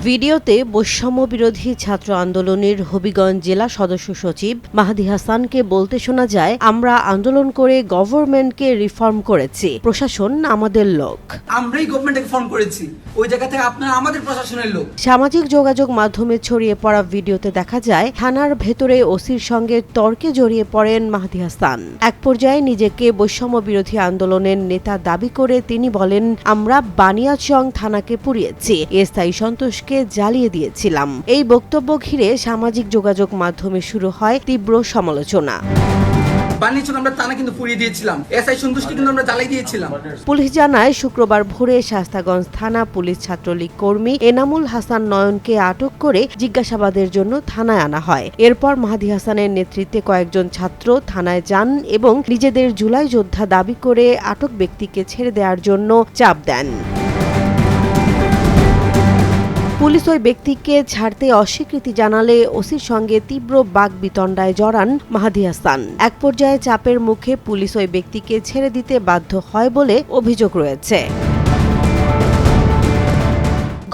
ভিডিওতে বৈষম্য বিরোধী ছাত্র আন্দোলনের হবিগঞ্জ জেলা সদস্য সচিব মাহদি হাসানকে বলতে শোনা যায়, আমরা আন্দোলন করে গভর্নমেন্টকে রিফর্ম করেছি, প্রশাসন আমাদের লোক। আমরাই গভর্নমেন্টকে ফর্ম করেছি, ওই জায়গা থেকে আপনারা আমাদের প্রশাসনের লোক। সামাজিক যোগাযোগ মাধ্যমে ছড়িয়ে পড়া ভিডিওতে দেখা যায়, থানার ভেতরে ওসির সঙ্গে তর্কে জড়িয়ে পড়েন মাহদি হাসান। এক পর্যায়ে নিজেকে বৈষম্য বিরোধী আন্দোলনের নেতা দাবি করে তিনি বলেন, আমরা বানিয়াচং থানাকে পুড়িয়েছি, স্থায়ী সন্তোষকে জ্বালিয়ে দিয়েছিলাম। এই বক্তব্য ঘিরে সামাজিক যোগাযোগ মাধ্যমে শুরু হয় তীব্র সমালোচনা। পুলিশ জানায়, শুক্রবার ভোরে শাস্তাগঞ্জ থানা পুলিশ ছাত্রলীগ কর্মী এনামুল হাসান নয়নকে আটক করে জিজ্ঞাসাবাদের জন্য থানায় আনা হয়। এরপর মাহদি হাসানের নেতৃত্বে কয়েকজন ছাত্র থানায় যান এবং নিজেদের জুলাই যোদ্ধা দাবি করে আটক ব্যক্তিকে ছেড়ে দেওয়ার জন্য চাপ দেন। পুলিশ ওই ব্যক্তিকে ছাড়তে অস্বীকৃতি জানালে ওসির সঙ্গে তীব্র বাকবিতণ্ডায় জড়ান মাহদি হাসান। এক পর্যায়ে চাপের মুখে পুলিশ ওই ব্যক্তিকে ছেড়ে দিতে বাধ্য হয় বলে অভিযোগ রয়েছে।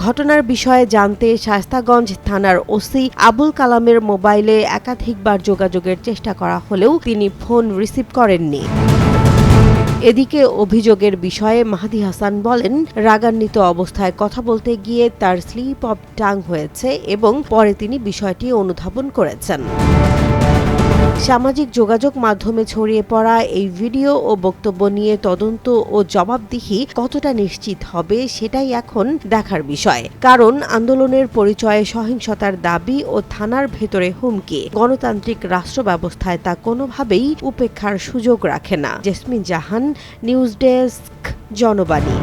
ঘটনার বিষয়ে জানতে শায়েস্তাগঞ্জ থানার ওসি আবুল কালামের মোবাইলে একাধিকবার যোগাযোগের চেষ্টা করা হলেও তিনি ফোন রিসিভ করেননি। এদিকে অভিযোগের বিষয়ে মাহদি হাসান বলেন, রাগান্বিত অবস্থায় কথা বলতে গিয়ে তার স্লিপ অব টাং হয়েছে এবং পরে তিনি বিষয়টি অনুধাবন করেছেন। সামাজিক যোগাযোগ মাধ্যমে ছড়িয়ে পড়া এই ভিডিও ও বক্তব্য নিয়ে তদন্ত ও জবাবদিহি কতটা নিশ্চিত হবে সেটাই এখন দেখার বিষয়। কারণ আন্দোলনের পরিচয়ে সহিংসতার দাবি ও থানার ভেতরে হুমকি গণতান্ত্রিক রাষ্ট্র ব্যবস্থায় তা কোনোভাবেই উপেক্ষার সুযোগ রাখে না। জেসমিন জাহান, নিউজ ডেস্ক, জনবাণী।